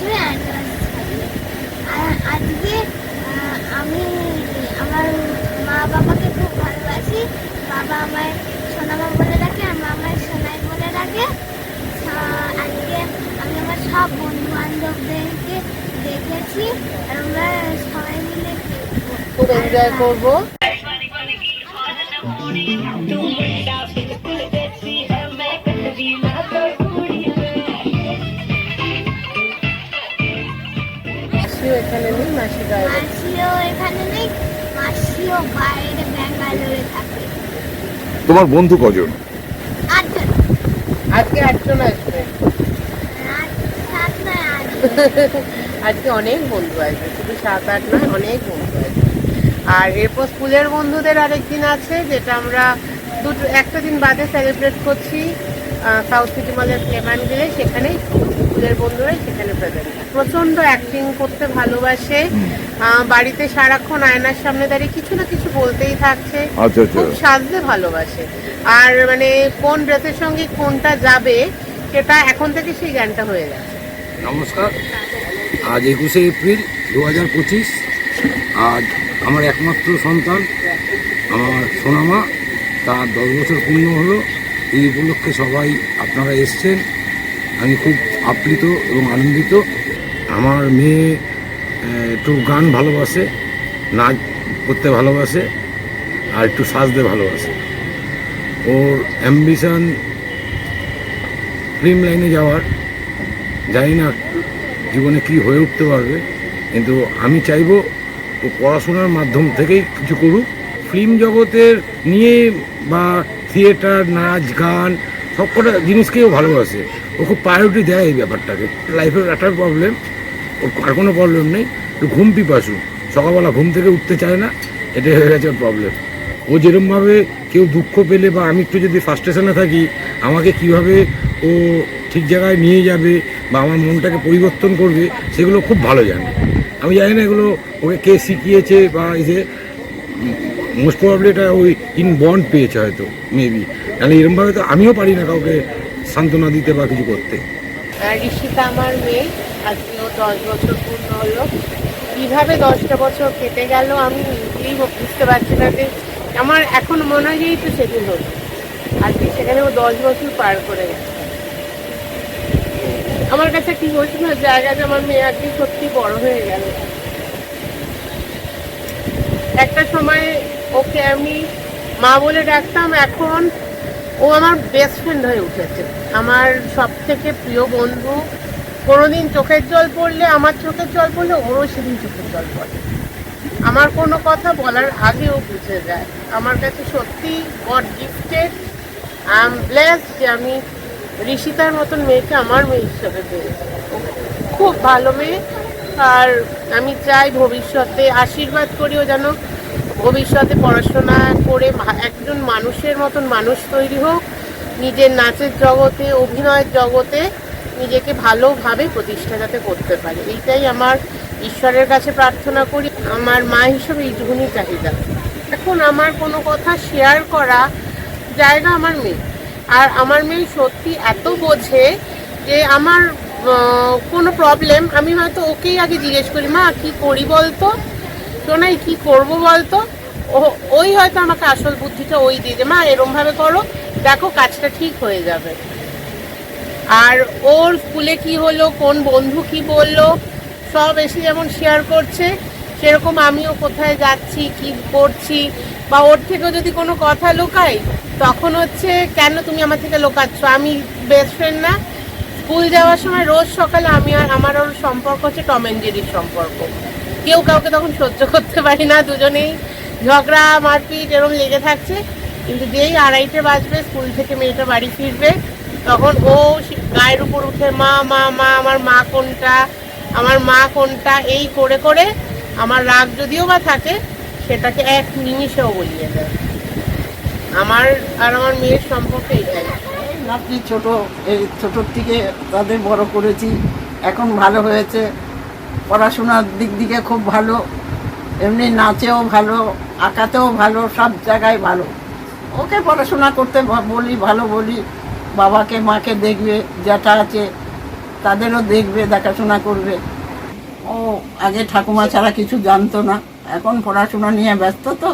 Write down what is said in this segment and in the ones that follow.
বছরে আরেকটা বাচ্চা থাকবে। আর আজকে আমি আমার মা বাবাকে খুব ভালোবাসি। বাবা আমায় সোনামা বলে ডাকে আর মা আমায় সোনাই বলে ডাকে। আজকে আমি আমার সব বন্ধু বান্ধবদেরকে দেখেছি আর আমরা সবাই মিলে খুব এনজয় করবো। মাসিও এখানে নেই, মাসিও এখানে নেই, মাসিও বাইরে ব্যাঙ্গালোরে থাকে। তোমার বন্ধু কজন? 8 জন। আজকে 8 জন আসবে। 7 নয় 8। আজকে অনেক বন্ধু আসবে, শুধু 7-8 নয়, অনেক বন্ধু আসবে। আর এরপর স্কুলের বন্ধুদের আরেকদিন আছে, যেটা আমরা একটা দিন বাদে সেলিব্রেট করছি সাউথ সিটি মলের প্লেম্যান গেলে। সেখানেই স্কুলের বন্ধুরাই সেখানে প্রেজেন্ট। প্রচন্ড অ্যাক্টিং করতে ভালোবাসে, বাড়িতে সারাক্ষণ আয়নার সামনে দাঁড়িয়ে কিছু না কিছু বলতেই থাকছে, খুব সাজতে ভালোবাসে। আর মানে কোন ড্রেসের সঙ্গে কোনটা যাবে সেটা এখন থেকে সেই জ্ঞানটা হয়ে যাচ্ছে। নমস্কার, আজ 21শে এপ্রিল 2025। আজ আমার একমাত্র সন্তান আমার সোনামা, তার 10 বছর পূর্ণ হলো। এই উপলক্ষে সবাই আপনারা এসছেন, আমি খুব আপ্লুত এবং আনন্দিত। আমার মেয়ে একটু গান ভালোবাসে, নাচ করতে ভালোবাসে, আর একটু সাজতে ভালোবাসে। ওর অ্যাম্বিশন ফিল্ম লাইনে যাওয়ার, জানি না জীবনে কি হয়ে উঠতে পারবে, কিন্তু আমি চাইবো ও পড়াশোনার মাধ্যম থেকেই কিছু করুক। ফিল্ম জগতের নিয়ে বা থিয়েটার, নাচ, গান সবকটা জিনিসকেও ভালোবাসে। ও খুব প্রায়োরিটি দেয় এই ব্যাপারটাকে। লাইফের একটা প্রবলেম, ওর আর কোনো প্রবলেম নেই, তো ঘুম পিপাসু, সকালবেলা ঘুম থেকে উঠতে চায় না, এটাই হয়ে গেছে ওর প্রবলেম। ও যেরকমভাবে কেউ দুঃখ পেলে বা আমি একটু যদি ফার্স্টেশনে থাকি, আমাকে কিভাবে ও ঠিক জায়গায় নিয়ে যাবে বা আমার মনটাকে পরিবর্তন করবে, সেগুলো খুব ভালো জানে। আমি জানি না এগুলো ওকে কে শিখিয়েছে বা যে মোস্ট প্রবাবলি এটা ওই বন্ড পেয়েছে হয়তো, মেবি। তাহলে এরকমভাবে তো আমিও পারি না কাউকে সান্ত্বনা দিতে বা কিছু করতে। ঋষিতা আমার মেয়ে, আজকেও 10 বছর পূর্ণ হলো। কীভাবে 10টা বছর কেটে গেল আমি নিজেই বুঝতে পারছি না। যে আমার এখন মনে হয় যেই তো সেদিন হলো, আজকে সেখানে ও 10 বছর পার করে গেছে। আমার কাছে একটি ইমোশনাল জায়গা যে আমার মেয়ে আজকে সত্যি বড় হয়ে গেল। একটা সময় ওকে আমি মা বলে ডাকতাম, এখন ও আমার বেস্ট ফ্রেন্ড হয়ে উঠেছে, আমার সব থেকে প্রিয় বন্ধু। কোনোদিন চোখের জল পড়লে, আমার চোখের জল পড়লে ওরও সেদিন চোখের জল পড়ে। আমার কোনো কথা বলার আগেও বুঝে যায়। আমার কাছে সত্যি god gifted, I am blessed যে আমি ঋষিতার মতন মেয়েকে আমার মেয়ে হিসেবে পেয়েছি। খুব ভালো মেয়ে। আর আমি চাই ভবিষ্যতে, আশীর্বাদ করিও যেন ভবিষ্যতে পড়াশোনা করে একজন মানুষের মতন মানুষ তৈরি হোক, নিজের নাচের জগতে, অভিনয়ের জগতে নিজেকে ভালোভাবে প্রতিষ্ঠা যাতে করতে পারে, এইটাই আমার ঈশ্বরের কাছে প্রার্থনা করি। আমার মা হিসেবে এইটুকুনি চাহিদা। এখন আমার কোনো কথা শেয়ার করা জায়গা আমার মেয়ে। আর আমার মেয়ে সত্যি এত বোঝে যে আমার কোনো প্রবলেম আমি হয়তো ওকেই আগে জিজ্ঞেস করি, মা কি করি বলতো, সোনাই কি করবো বলতো। ওই হয়তো আমাকে আসল বুদ্ধিটা ওই দিয়ে যে মা এরমভাবে করো, দেখো কাজটা ঠিক হয়ে যাবে। আর ওর স্কুলে কি হলো, কোন বন্ধু কি বললো, সব এসে যেমন শেয়ার করছে, সেরকম আমিও কোথায় যাচ্ছি, কি করছি, বা ওর থেকেও যদি কোনো কথা লুকাই, তখন হচ্ছে কেন তুমি আমার থেকে লুকাচ্ছ, আমি বেস্ট ফ্রেন্ড না। স্কুল যাওয়ার সময় রোজ সকালে আমি আর আমার ওর সম্পর্ক হচ্ছে টম অ্যান্ড জেরির সম্পর্ক। কেউ কাউকে তখন সহ্য করতে পারি না, দুজনেই ঝগড়া মারপিট এরকম লেগে থাকছে। কিন্তু যেই 2:30টে বাজবে, স্কুল থেকে মেয়েটা বাড়ি ফিরবে, তখন ও গায়ের উপর উঠে মা মা মা, আমার মা কোনটা, আমার মা কোনটা, এই করে করে আমার রাগ যদিও বা থাকে সেটাকে এক নিমিষেও বলিয়ে দেয়। আমার আর আমার মেয়ের সম্পর্ক এটাই। নাতি ছোট, এই ছোটোর থেকে তাদের বড় করেছি, এখন ভালো হয়েছে, পড়াশোনার দিক দিকে খুব ভালো, এমনি নাচেও ভালো, আঁকাতেও ভালো, সব জায়গায় ভালো। ওকে পড়াশোনা করতে বলি, ভালো বলি, বাবাকে মাকে দেখবে, জ্যাঠা আছে, তাদেরও দেখবে, দেখাশোনা করবে। ও আগে ঠাকুমা ছাড়া কিছু জানতো না, এখন পড়াশোনা নিয়ে ব্যস্ত, তো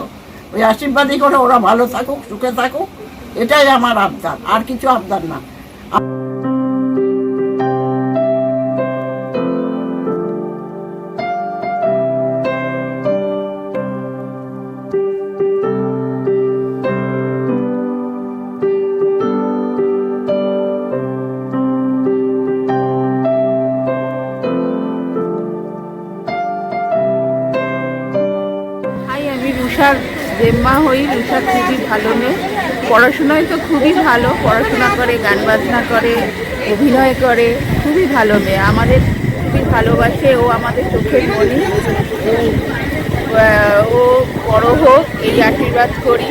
ওই আশীর্বাদই করে ওরা ভালো থাকুক, সুখে থাকুক, এটাই আমার আবদার, আর কিছু আবদার না। আমি রুষার দেম্মা হই। রুষা খুবই ভালো মেয়ে, পড়াশোনায় তো খুবই ভালো, পড়াশোনা করে, গান বাজনা করে, অভিনয় করে, খুবই ভালো মেয়ে। আমাদের খুবই ভালোবাসে, ও আমাদের চোখের মনি। ও বড় হোক এই আশীর্বাদ করি,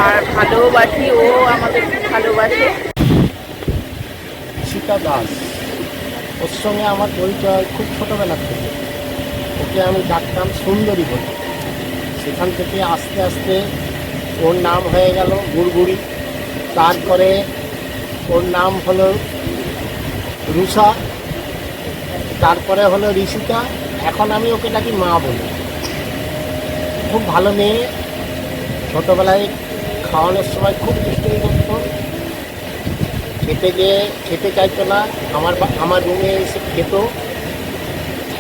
আর ভালোবাসি, ও আমাদের খুব ভালোবাসে। সীতা দাস, ওর সঙ্গে আমার পরিচয় খুব ছোটোবেলা থেকে। ওকে আমি ডাকতাম সুন্দরী বলে। সেখান থেকে আস্তে আস্তে ওর নাম হয়ে গেল গুড়গুড়ি, তারপরে ওর নাম হলো রুষা, তারপরে হলো ঋষিতা, এখন আমি ওকে ডাকি মা বলি। খুব ভালো মেয়ে, ছোটোবেলায় খাওয়ানোর সময় খুব দুষ্টুমি করতো, খেতে চাইতো না, আমার রুমে এসে খেত।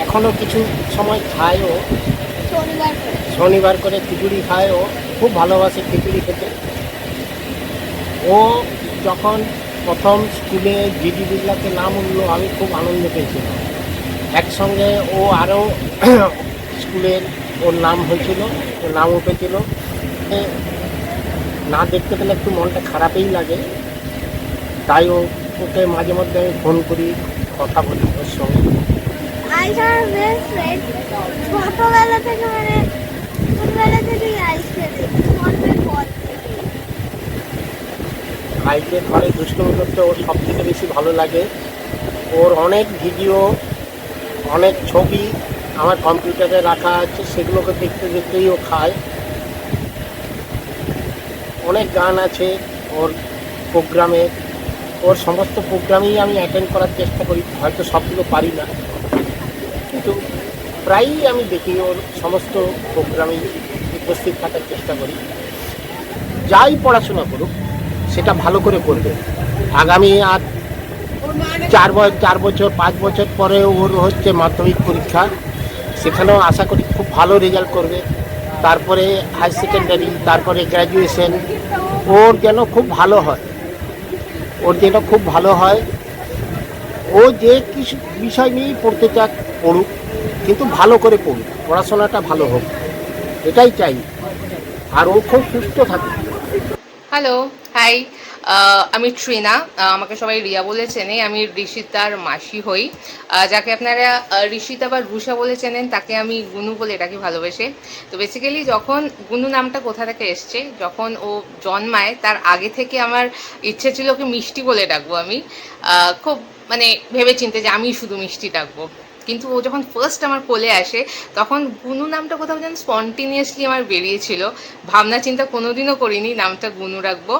এখনও কিছু সময় খায় ও, শনিবার করে খিচুড়ি খায়। ও খুব ভালোবাসে খিচুড়ি খেতে। ও যখন প্রথম স্কুলে জিডি বিড়লাতে নাম উঠলো, আমি খুব আনন্দ পেয়েছিলাম। একসঙ্গে ও আরও স্কুলের ওর নাম হয়েছিল, ওর নাম উঠেছিল। না দেখতে পেলে একটু মনটা খারাপই লাগে, তাই ওকে মাঝে মধ্যে আমি ফোন করি, কথা বলি ওর সঙ্গে। ছোটবেলা থেকে ছোটবেলা থেকেই আইসকে দেখি, জন্মের পর থেকে। ভাইকে ঘরে দুষ্টুমি করতে ওর সব থেকে বেশি ভালো লাগে। ওর অনেক ভিডিও, অনেক ছবি আমার কম্পিউটারে রাখা আছে, সেগুলোকে দেখতে দেখতেই ও খায়। অনেক গান আছে ওর প্রোগ্রামে, ওর সমস্ত প্রোগ্রামেই আমি অ্যাটেন্ড করার চেষ্টা করি। হয়তো সবগুলো পারি না, কিন্তু প্রায়ই আমি দেখি ওর সমস্ত প্রোগ্রামেই উপস্থিত থাকার চেষ্টা করি। যাই পড়াশোনা করুক সেটা ভালো করে করবে। আগামী আর 4 বছর 5 বছর পরে ওর হচ্ছে মাধ্যমিক পরীক্ষা, সেখানেও আশা করি খুব ভালো রেজাল্ট করবে। তারপরে হায়ার সেকেন্ডারি, তারপরে গ্র্যাজুয়েশন, ওর যেন খুব ভালো হয়, ও যে কিছু বিষয় নিয়েই পড়তে চাক পড়ুক, কিন্তু ভালো করে পড়ুক, পড়াশোনাটা ভালো হোক, এটাই চাই। আর ও খুব সুস্থ থাকে। হ্যালো, হাই, আমি ট্রিনা। আমাকে সবাই রিয়া বলে চেনে। আমি ঋষিতার মাসি হই। যাকে আপনারা ঋষিতা বা রুষা বলে চেনেন, তাকে আমি গুনু বলে ডাকি ভালোবেসে। তো বেসিক্যালি যখন গুনু নামটা কোথা থেকে এসছে, যখন ও জন্মায় তার আগে থেকে আমার ইচ্ছে ছিল ওকে মিষ্টি বলে ডাকবো। আমি খুব ভেবে চিন্তে যে আমি শুধু মিষ্টি ডাকবো। কিন্তু ও যখন ফার্স্ট আমার কোলে আসে, তখন গুনু নামটা কোথাও যেন স্পন্টিনিয়াসলি আমার বেরিয়েছিল। ভাবনা চিন্তা কোনোদিনও করিনি নামটা গুনু রাখবো,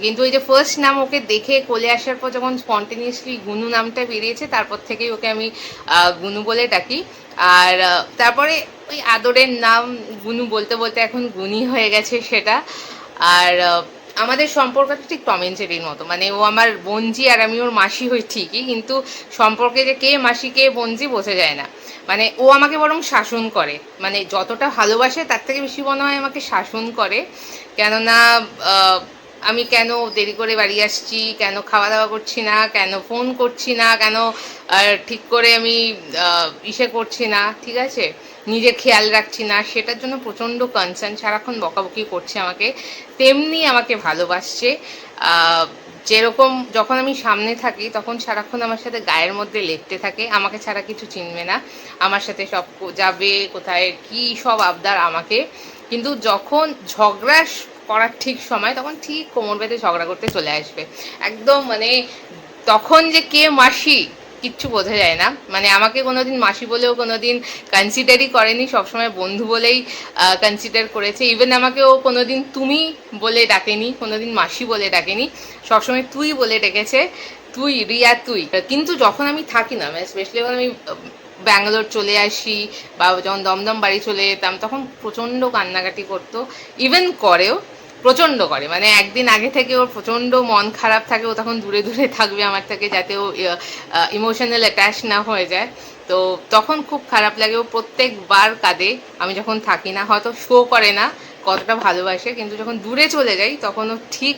কিন্তু ওই যে ফার্স্ট নাম ওকে দেখে কোলে আসার পর যখন স্পন্টিনিয়াসলি গুনু নামটা বেরিয়েছে, তারপর থেকেই ওকে আমি গুনু বলে ডাকি। আর তারপরে ওই আদরের নাম গুনু বলতে বলতে এখন গুনি হয়ে গেছে সেটা। আর আমাদের সম্পর্কটা ঠিক টম এন্ড জেরির মতো। ও আমার বোনজি আর আমি ওর মাসি হই ঠিকই, কিন্তু সম্পর্কে যে কে মাসি কে বোনজি বোঝা যায় না। ও আমাকে বরং শাসন করে, যতটা ভালোবাসে তার থেকে বেশি মনে হয় আমাকে শাসন করে। কেননা আমি কেন দেরি করে বাড়ি আসছি, কেন খাওয়া দাওয়া করছি না, কেন ফোন করছি না, কেন ঠিক করে আমি করছি না, ঠিক আছে, নিজের খেয়াল রাখছি না, সেটার জন্য প্রচণ্ড কনসার্ন, সারাক্ষণ বকাবকি করছে আমাকে। তেমনি আমাকে ভালোবাসছে। যেরকম যখন আমি সামনে থাকি তখন সারাক্ষণ আমার সাথে গায়ের মধ্যে লেপটে থাকে, আমাকে ছাড়া কিছু চিনবে না, আমার সাথে সব যাবে, কোথায় কি সব আবদার আমাকে। কিন্তু যখন ঝগড়া করার ঠিক সময়, তখন ঠিক কোমর বেঁধে ঝগড়া করতে চলে আসবে একদম। তখন যে কে মাসি কিচ্ছু বোঝা যায় না। আমাকে কোনোদিন মাসি বলেও কোনোদিন কনসিডারই করেনি, সবসময় বন্ধু বলেই কনসিডার করেছে। ইভেন আমাকে ও কোনোদিন তুমি বলে ডাকেনি, কোনোদিন মাসি বলে ডাকেনি, সবসময় তুই বলে ডেকেছে। তুই রিয়া তুই। কিন্তু যখন আমি থাকি না, স্পেশালি যখন আমি ব্যাঙ্গালোর চলে আসি বা যখন দমদম বাড়ি চলে যেতাম, তখন প্রচণ্ড কান্নাকাটি করতো, ইভেন করেও, প্রচণ্ড করে। মানে একদিন আগে থেকে ওর প্রচণ্ড মন খারাপ থাকে, ও তখন দূরে দূরে থাকবে আমার থেকে, যাতে ও ইমোশনাল অ্যাটাচ না হয়ে যায়। তো তখন খুব খারাপ লাগে, ও প্রত্যেকবার কাঁদে আমি যখন থাকি না, হয়তো শো করে না কতটা ভালোবাসে, কিন্তু যখন দূরে চলে যাই তখন ও ঠিক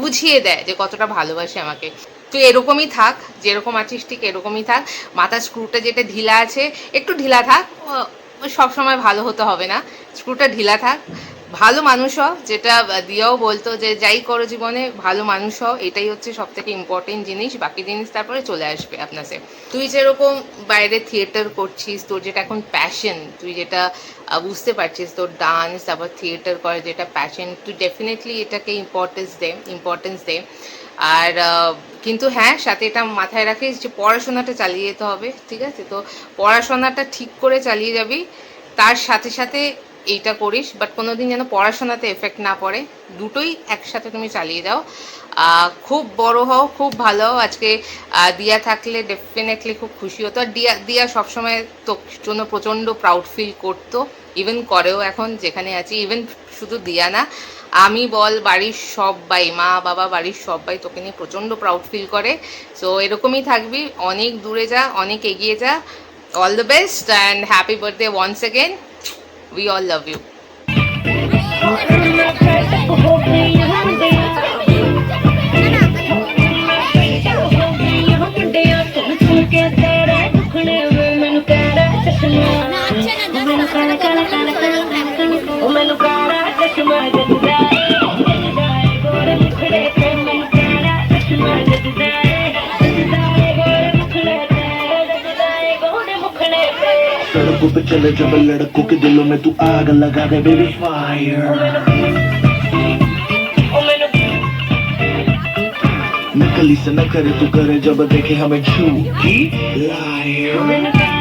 বুঝিয়ে দেয় যে কতটা ভালোবাসে আমাকে। তুই এরকমই থাক, যেরকম আছিস ঠিক এরকমই থাক। মাথার স্ক্রুটা যেটা ঢিলা আছে একটু ঢিলা থাক, সবসময় ভালো হতে হবে না, স্ক্রুটা ঢিলা থাক। ভালো মানুষ হও, যেটা দিয়াও বলতো যে যাই করো জীবনে ভালো মানুষ হও, এটাই হচ্ছে সব থেকে ইম্পর্টেন্ট জিনিস, বাকি জিনিস তারপরে চলে আসবে আপনার কাছে। তুই যেরকম বাইরে থিয়েটার করছিস, তোর যেটা এখন প্যাশন, তুই যেটা বুঝতে পারছিস, তোর ডান্স আবার থিয়েটার করে যেটা প্যাশন, তুই ডেফিনেটলি এটাকে ইম্পর্টেন্স দে। আর কিন্তু হ্যাঁ, সাথে এটা মাথায় রাখিস যে পড়াশোনাটা চালিয়ে যেতে হবে, ঠিক আছে? তো পড়াশোনাটা ঠিক করে চালিয়ে যাবি, তার সাথে সাথে এইটা করিস, বাট কোনোদিন যেন পড়াশোনাতে এফেক্ট না পড়ে, দুটোই একসাথে তুমি চালিয়ে যাও। খুব বড় হও, খুব ভালো হও। আজকে দিয়া থাকলে ডেফিনেটলি খুব খুশি হতো। আর দিয়া সবসময় তোর জন্য প্রচণ্ড প্রাউড ফিল করতো, ইভেন করেও এখন যেখানে আছি। ইভেন শুধু দিয়া না, আমি বল, বাড়ির সবাই, মা বাবা, বাড়ির সবাই তোকে নিয়ে প্রচণ্ড প্রাউড ফিল করে। সো এরকমই থাকবি, অনেক দূরে যা, অনেক এগিয়ে যা। All the best and happy birthday once again. We all love you. सड़कों पे चले जब लड़कों के दिलों में तू आग लगा दे बेबी फायर नकली से न करे तू करे जब देखे हमें झूठी लायर